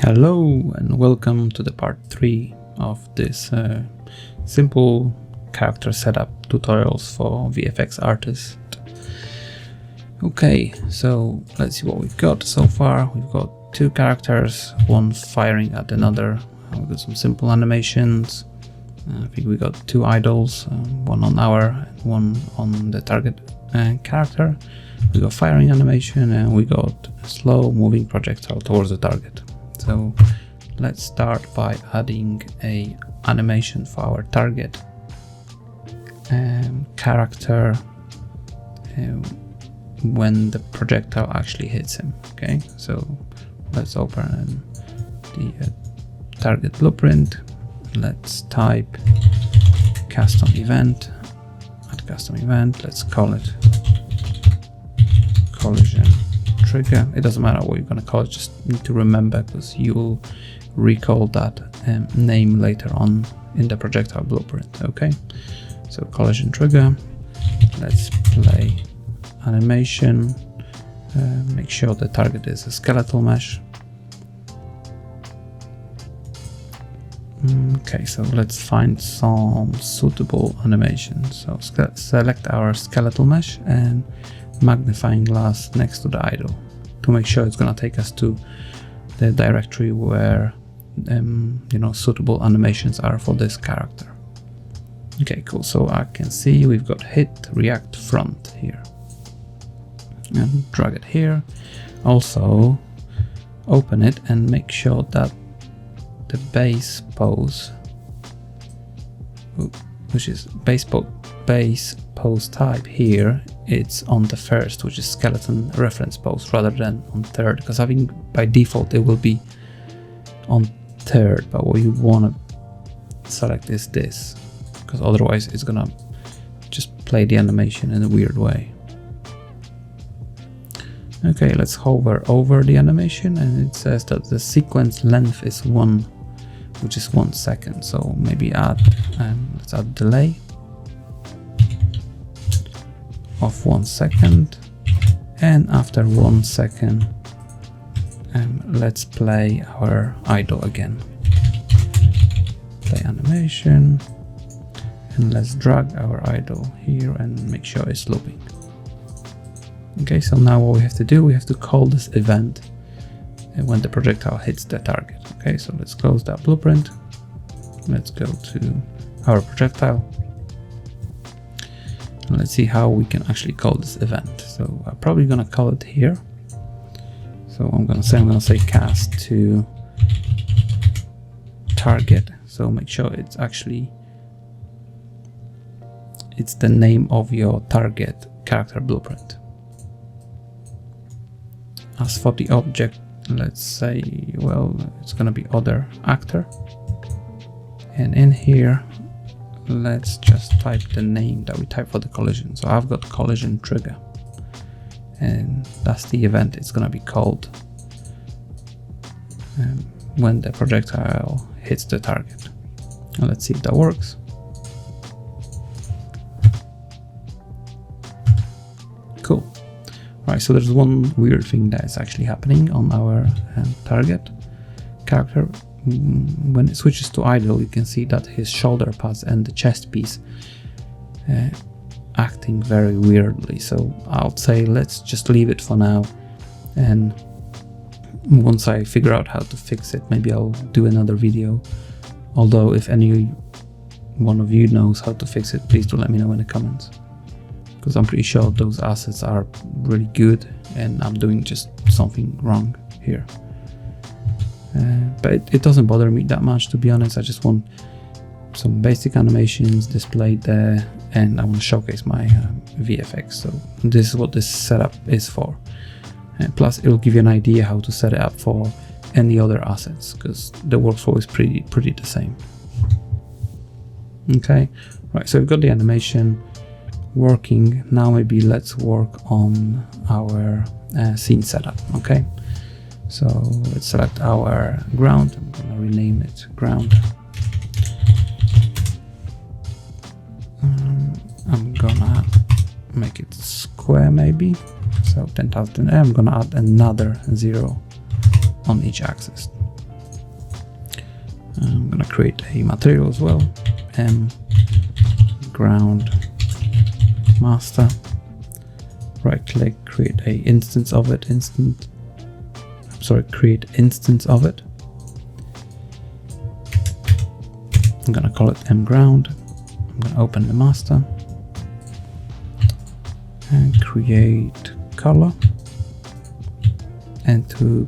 Hello and welcome to the part 3 of this simple character setup tutorials for VFX artists. Okay, so let's see what we've got so far. We've got two characters, one firing at another. We've got some simple animations. I think we got two idols, one on our and one on the target character. We got firing animation and we got a slow moving projectile towards the target. So let's start by adding a animation for our target character when the projectile actually hits him. Okay, so let's open the target blueprint. Let's type custom event. Add custom event. Let's call it collision trigger. It doesn't matter what you're going to call it, just need to remember because you will recall that name later on in the projectile blueprint. Okay, so collision trigger. Let's play animation. Make sure the target is a skeletal mesh. Okay, so let's find some suitable animations. So select our skeletal mesh and magnifying glass next to the idol to make sure it's going to take us to the directory where suitable animations are for this character. Okay, cool. So I can see we've got hit, react, front here, and drag it here. Also open it and make sure that the base pose, which is base pose type here, it's on the first, which is skeleton reference pose, rather than on third, because I think by default it will be on third, but what you want to select is this, because otherwise it's gonna just play the animation in a weird way. Okay, let's hover over the animation and it says that the sequence length is 1, which is 1 second. So maybe let's add delay of 1 second, and after 1 second let's play our idol again. Play animation, and let's drag our idol here and make sure it's looping. Okay, so now what we have to do, we have to call this event when the projectile hits the target. Okay, so let's close that blueprint. Let's go to our projectile. And let's see how we can actually call this event. So I'm probably gonna call it here. So I'm gonna say cast to target. So make sure it's the name of your target character blueprint. As for the object, let's say, well, it's gonna be other actor, and in here let's just type the name that we type for the collision. So I've got collision trigger, and that's the event it's gonna be called when the projectile hits the target. And let's see if that works. Cool. Right, so there's one weird thing that is actually happening on our target character. When it switches to idle, you can see that his shoulder pads and the chest piece acting very weirdly. So I'll say let's just leave it for now, and once I figure out how to fix it, maybe I'll do another video. Although if any one of you knows how to fix it, please do let me know in the comments, because I'm pretty sure those assets are really good and I'm doing just something wrong here. But it doesn't bother me that much, to be honest. I just want some basic animations displayed there, and I want to showcase my VFX. So this is what this setup is for. And plus it will give you an idea how to set it up for any other assets, because the workflow is pretty the same. Okay, right, so we've got the animation working. Now maybe let's work on our scene setup. Okay, so let's select our ground. I'm gonna rename it ground. I'm gonna make it square maybe, so 10,000. I'm gonna add another 0 on each axis. I'm gonna create a material as well. Ground master. Right click, create a instance of it. Create instance of it. I'm gonna call it mground. I'm gonna open the master and create color and two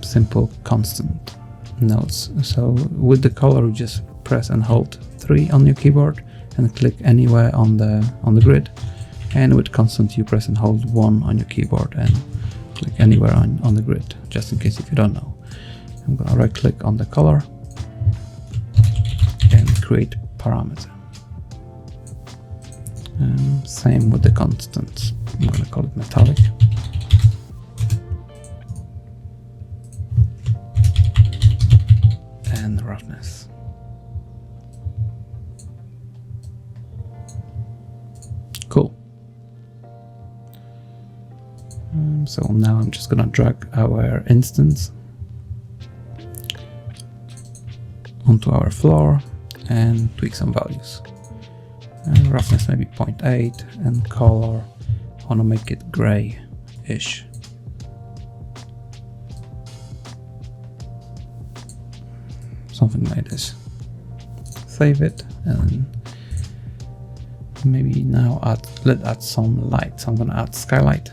simple constant nodes. So with the color, you just press and hold 3 on your keyboard and click anywhere on the grid. And with constant, you press and hold 1 on your keyboard and click anywhere on the grid, just in case if you don't know. I'm gonna right click on the color and create parameter. Same with the constants. I'm gonna call it metallic. And roughness. Cool. So now I'm just gonna drag our instance onto our floor and tweak some values. And roughness maybe 0.8 and color, I want to make it gray-ish. Something like this. Save it and maybe now let's add some light. So I'm gonna add skylight.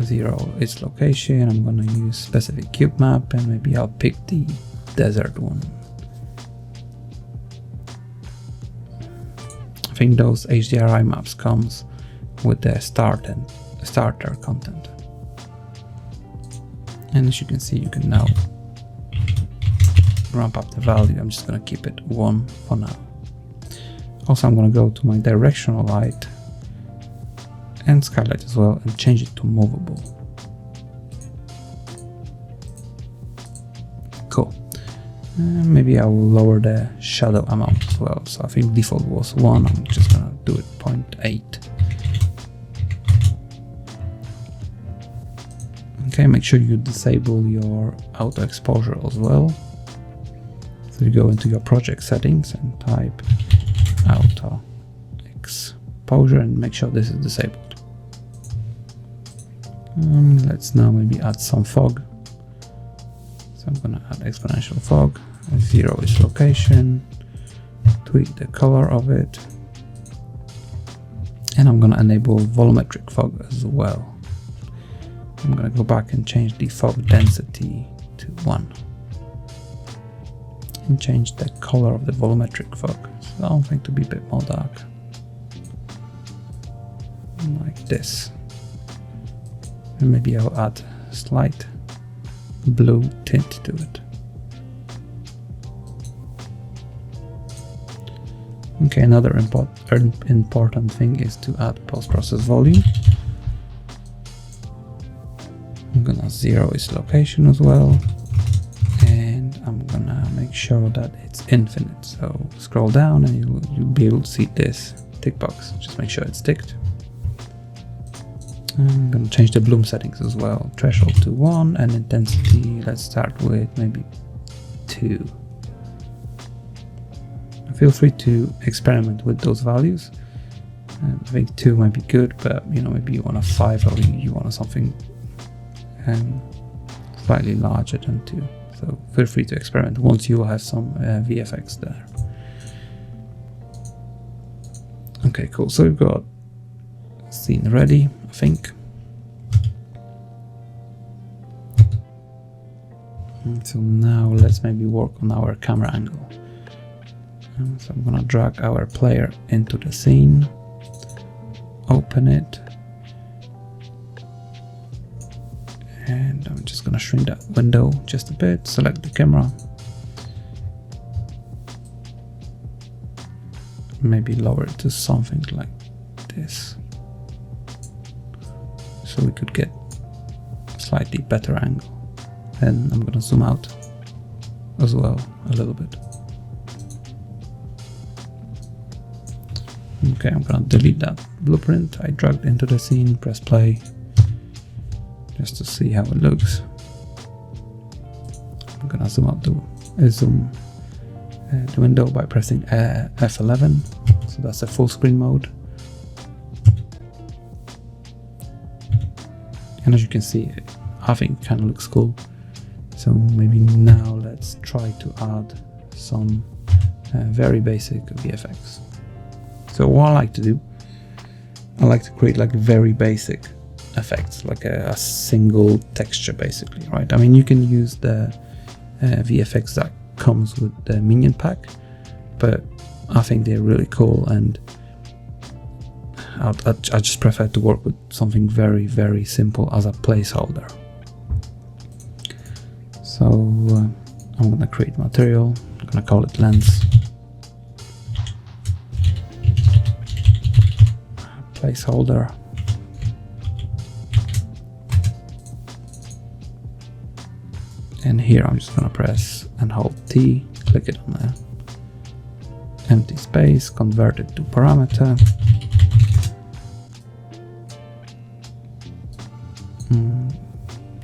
0 is location. I'm gonna use specific cube map and maybe I'll pick the desert one. I think those HDRI maps comes with the starter content. And as you can see, you can now ramp up the value. I'm just gonna keep it 1 for now. Also, I'm gonna go to my directional light and skylight as well and change it to movable. Cool. Maybe I will lower the shadow amount as well. So I think default was 1. I'm just gonna do it 0.8. Okay, make sure you disable your auto exposure as well. So you go into your project settings and type auto exposure and make sure this is disabled. Let's now maybe add some fog. So I'm gonna add exponential fog. 0 is location. Tweak the color of it. And I'm gonna enable volumetric fog as well. I'm gonna go back and change the fog density to 1. And change the color of the volumetric fog. So I think to be a bit more dark. Like this. And maybe I'll add a slight blue tint to it. Okay, another important thing is to add post-process volume. I'm gonna 0 is location as well. And I'm gonna make sure that it's infinite. So scroll down and you'll be able to see this tick box. Just make sure it's ticked. I'm going to change the bloom settings as well. Threshold to 1 and intensity, let's start with maybe 2. Feel free to experiment with those values. I think 2 might be good, but maybe you want a 5 or you want something slightly larger than 2. So feel free to experiment once you will have some VFX there. Okay, cool. So we've got scene ready, I think. So now let's maybe work on our camera angle. So I'm gonna drag our player into the scene, open it, and I'm just gonna shrink that window just a bit, select the camera, maybe lower it to something like this, so we could get a slightly better angle. And I'm gonna zoom out as well a little bit. Okay, I'm gonna delete that blueprint I dragged into the scene, press play, just to see how it looks. I'm I'm gonna zoom out the window by pressing F11. So that's a full screen mode. And as you can see, I think it kind of looks cool. So maybe now let's try to add some very basic VFX. So what I like to do, I like to create like very basic effects, like a single texture basically, right? I mean, you can use the VFX that comes with the minion pack, but I think they're really cool, and I just prefer to work with something very, very simple as a placeholder. So I'm gonna create material, I'm gonna call it lens. Placeholder. And here I'm just gonna press and hold T, click it on the empty space, convert it to parameter.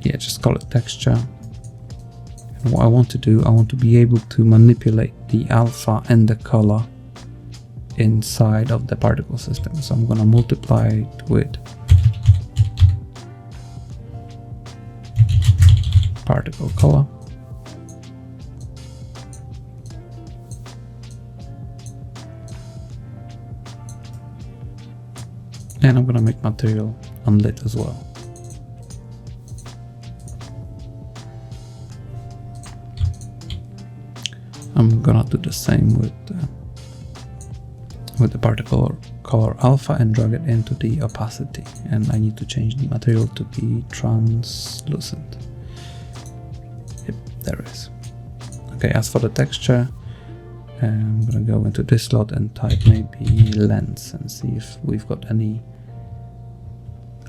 Yeah, just call it texture. And what I want to do, I want to be able to manipulate the alpha and the color inside of the particle system. So I'm gonna multiply it with particle color. And I'm gonna make material unlit as well. I'm gonna do the same with the particle color alpha and drag it into the opacity, and I need to change the material to be translucent. Yep, there it is. Okay, as for the texture, I'm gonna go into this slot and type maybe lens and see if we've got any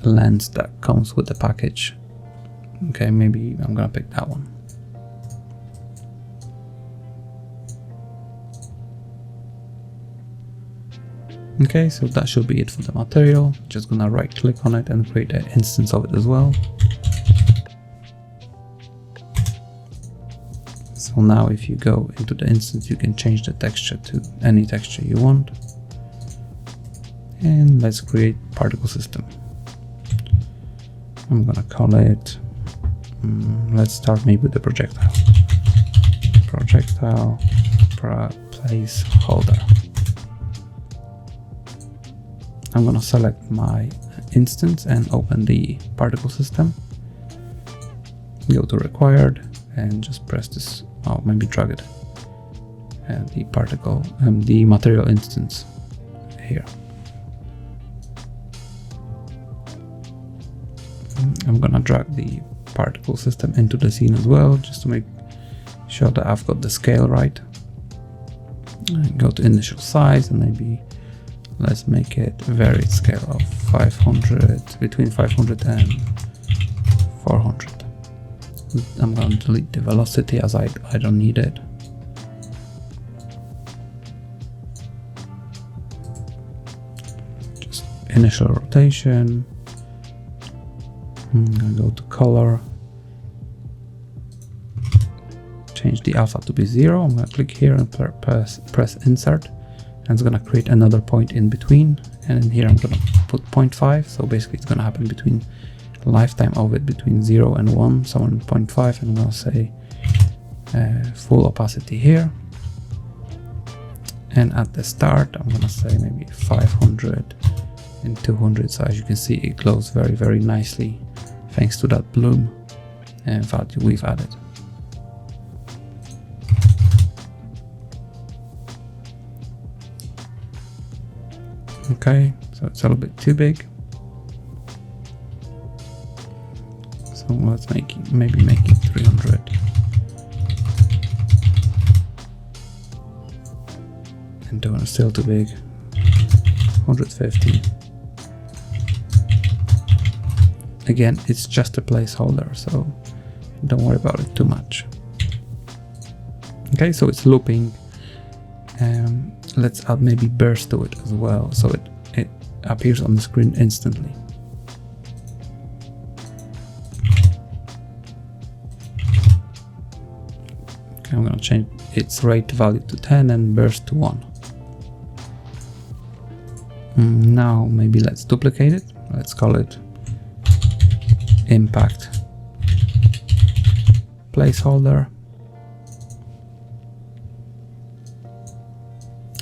lens that comes with the package. Okay, maybe I'm gonna pick that one. Okay, so that should be it for the material. Just gonna right click on it and create an instance of it as well. So now if you go into the instance, you can change the texture to any texture you want. And let's create particle system. I'm gonna call it, let's start maybe with the projectile. Projectile placeholder. I'm gonna select my instance and open the particle system. Go to required and just press this, or maybe drag it, and the particle, the material instance here. I'm gonna drag the particle system into the scene as well, just to make sure that I've got the scale right. And go to initial size and maybe let's make it varied scale of 500, between 500 and 400. I'm going to delete the velocity as I don't need it. Just initial rotation. I'm going to go to color. Change the alpha to be 0. I'm going to click here and press insert. And it's going to create another point in between, and in here I'm going to put 0.5, so basically it's going to happen between lifetime of it between 0 and 1, so on 0.5, and I'm going to say full opacity here, and at the start I'm going to say maybe 500 and 200, so as you can see it glows very, very nicely thanks to that bloom that we've added. Okay, so it's a little bit too big. So let's maybe make it 300. And doing it still too big. 150. Again, it's just a placeholder, so don't worry about it too much. Okay, so it's looping. Let's add maybe burst to it as well, so it appears on the screen instantly. Okay, I'm gonna change its rate value to 10 and burst to 1. Now maybe let's duplicate it. Let's call it impact placeholder.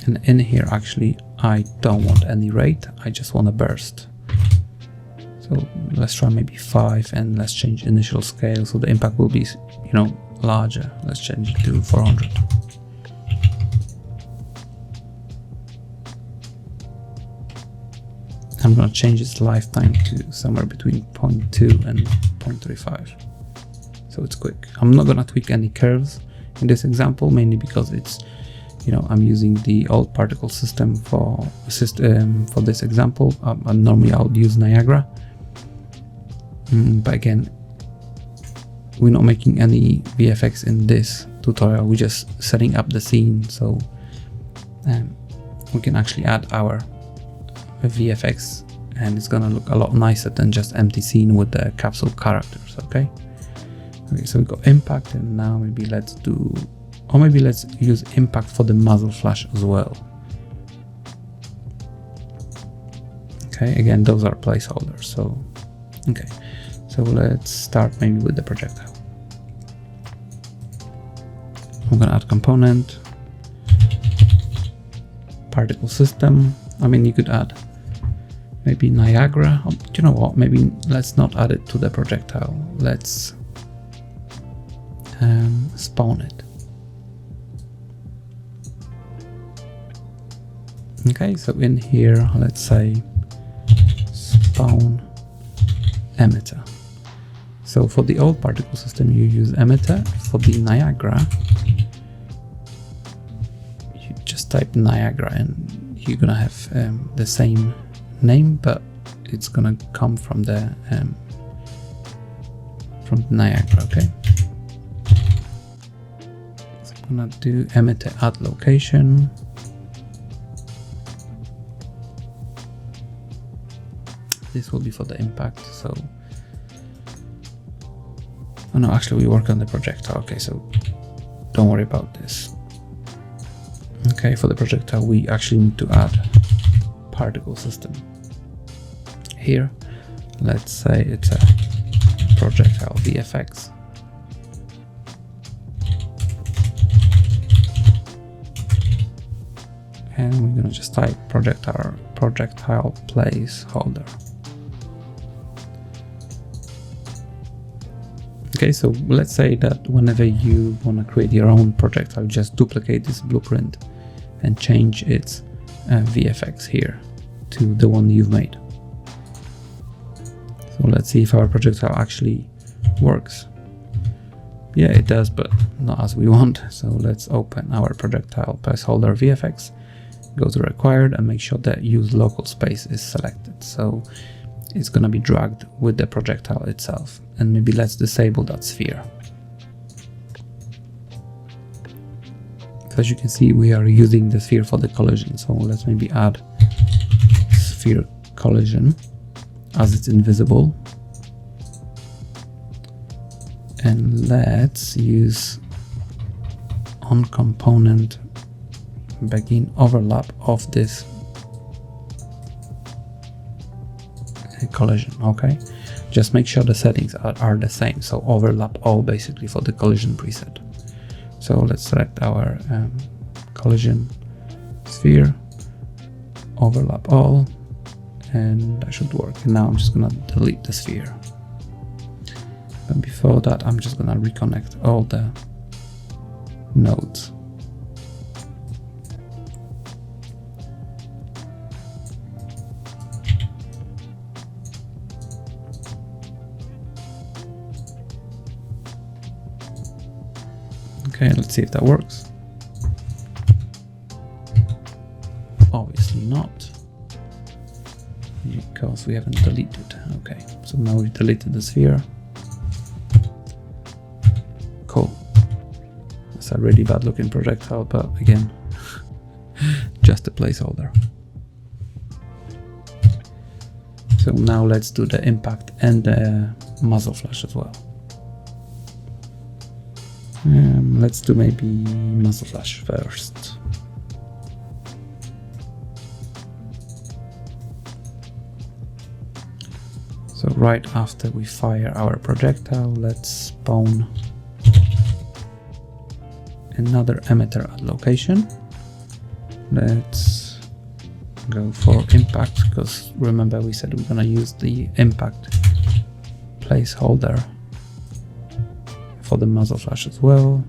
And in here, actually, I don't want any rate. I just want a burst. So let's try maybe 5 and let's change initial scale. So the impact will be, you know, larger. Let's change it to 400. I'm going to change its lifetime to somewhere between 0.2 and 0.35. So it's quick. I'm not going to tweak any curves in this example, mainly because it's, you know, I'm using the old particle system for this example. And normally I'll use Niagara. But again, we're not making any VFX in this tutorial. We're just setting up the scene, so we can actually add our VFX and it's gonna look a lot nicer than just empty scene with the capsule characters. Okay, so we got impact, and now maybe let's use impact for the muzzle flash as well. Okay, again, those are placeholders. So okay, so let's start maybe with the projectile. I'm gonna add component, particle system. I mean, you could add maybe Niagara. Do you know what? Maybe let's not add it to the projectile. Let's spawn it. Okay, so in here, let's say spawn emitter. So for the old particle system, you use emitter. For the Niagara, you just type Niagara and you're gonna have the same name, but it's gonna come from the Niagara. Okay, so I'm gonna do emitter add location. This will be for the impact. So, oh no, actually we work on the projectile. Okay, so don't worry about this. Okay, for the projectile, we actually need to add particle system. Here, let's say it's a projectile VFX. And we're gonna just type projectile placeholder. Okay, so let's say that whenever you want to create your own projectile, just duplicate this blueprint and change its VFX here to the one you've made. So let's see if our projectile actually works. Yeah, it does, but not as we want. So let's open our projectile placeholder VFX, go to required and make sure that use local space is selected. So it's going to be dragged with the projectile itself. And maybe let's disable that sphere. So as you can see, we are using the sphere for the collision. So let's maybe add sphere collision as it's invisible. And let's use on component begin overlap of this collision. Okay, just make sure the settings are the same, so overlap all basically for the collision preset. So let's select our collision sphere, overlap all, and that should work. And now I'm just gonna delete the sphere, but before that I'm just gonna reconnect all the nodes. Okay, let's see if that works. Obviously not, because we haven't deleted. Okay, so now we've deleted the sphere. Cool. It's a really bad looking projectile, but again, just a placeholder. So now let's do the impact and the muzzle flash as well. let's do maybe muzzle flash first. So right after we fire our projectile, let's spawn another emitter at location. Let's go for impact, because remember we said we're gonna use the impact placeholder for the muzzle flash as well,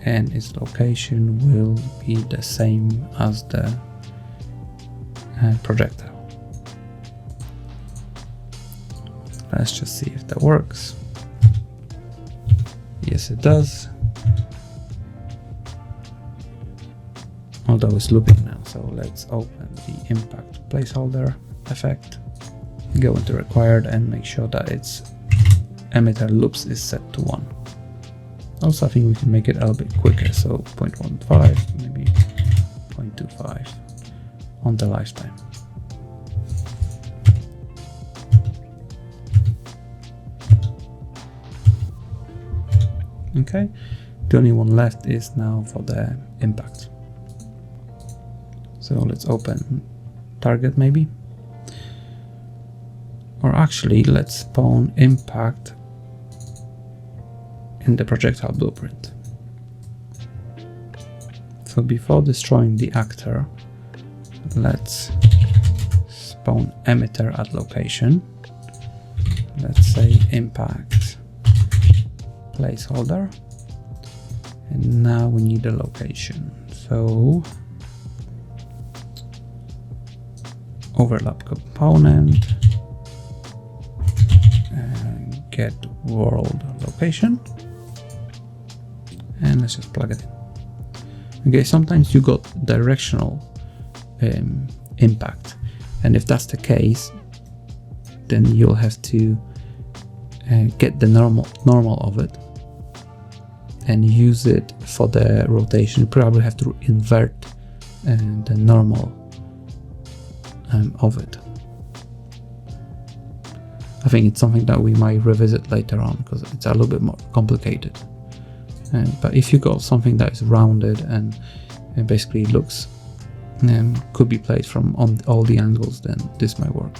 and its location will be the same as the projectile. Let's just see if that works. Yes, it does. Although it's looping now, so let's open the impact placeholder effect, go into required and make sure that its emitter loops is set to 1. Also, I think we can make it a little bit quicker, so 0.15, maybe 0.25 on the lifetime. Okay, the only one left is now for the impact. So let's open target maybe. Or actually, let's spawn impact in the projectile blueprint. So before destroying the actor, let's spawn emitter at location. Let's say impact placeholder. And now we need a location. So overlap component, get world location, and let's just plug it in. Okay, sometimes you got directional impact, and if that's the case, then you'll have to get the normal of it and use it for the rotation. You probably have to invert the normal of it. I think it's something that we might revisit later on because it's a little bit more complicated. But if you got something that is rounded and basically looks could be played from on all the angles, then this might work.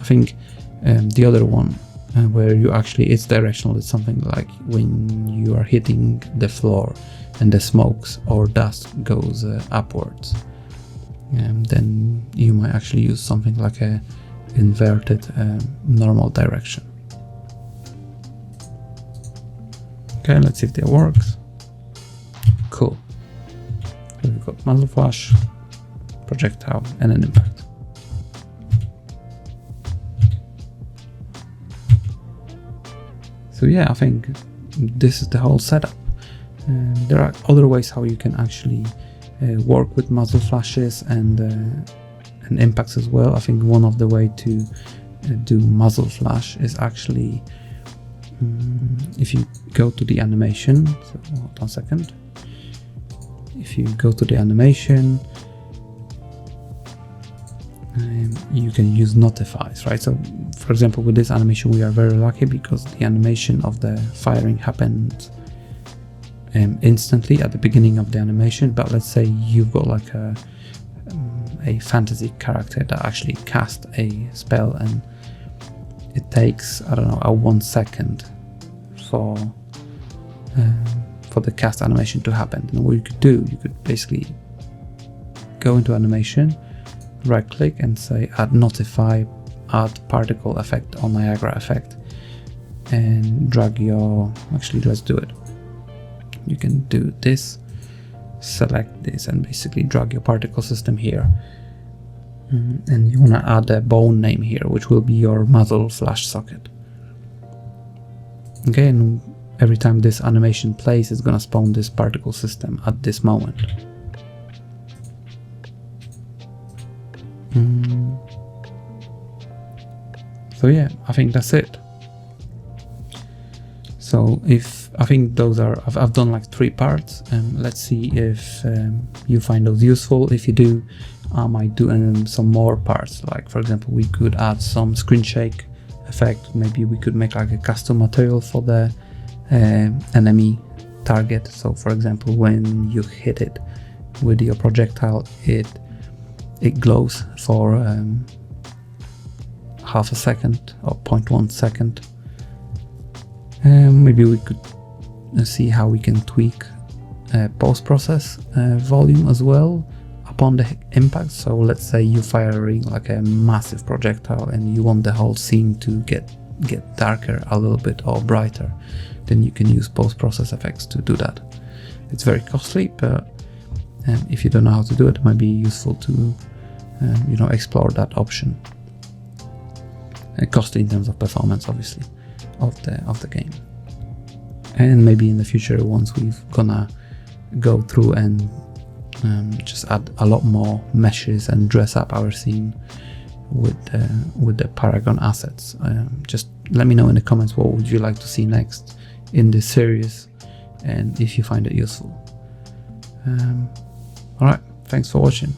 I think the other one where you actually it's directional is something like when you are hitting the floor and the smokes or dust goes upwards. Then you might actually use something like a inverted normal direction. Okay, let's see if that works. Cool. So we've got muzzle flash, projectile, and an impact. So yeah, I think this is the whole setup. There are other ways how you can actually work with muzzle flashes and impacts as well. I think one of the way to do muzzle flash is actually if you go to the animation. So hold on a second. If you go to the animation, you can use notifies, right? So for example, with this animation we are very lucky because the animation of the firing happened instantly at the beginning of the animation. But let's say you've got like a fantasy character that actually cast a spell and it takes, I don't know, a 1 second for the cast animation to happen. And what you could do, you could basically go into animation, right click and say add notify, add particle effect on Niagara effect, and drag your, actually let's do it. You can do this, select this and basically drag your particle system here. And you want to add a bone name here, which will be your muzzle flash socket. Okay, and every time this animation plays, it's gonna spawn this particle system at this moment. So yeah, I think that's it. So if I think those are, I've done like 3 parts, and let's see if you find those useful. If you do, I might do some more parts. Like for example, we could add some screen shake effect. Maybe we could make like a custom material for the enemy target. So for example, when you hit it with your projectile, it glows for half a second or 0.1 second. Maybe we could see how we can tweak post-process volume as well upon the impact. So let's say you're firing like a massive projectile and you want the whole scene to get darker a little bit or brighter, then you can use post-process effects to do that. It's very costly, but if you don't know how to do it, it might be useful to explore that option. Costly in terms of performance, obviously, of the game. And maybe in the future, once we've gonna go through and just add a lot more meshes and dress up our scene with the Paragon assets. Just let me know in the comments what would you like to see next in this series, and if you find it useful. Alright, thanks for watching.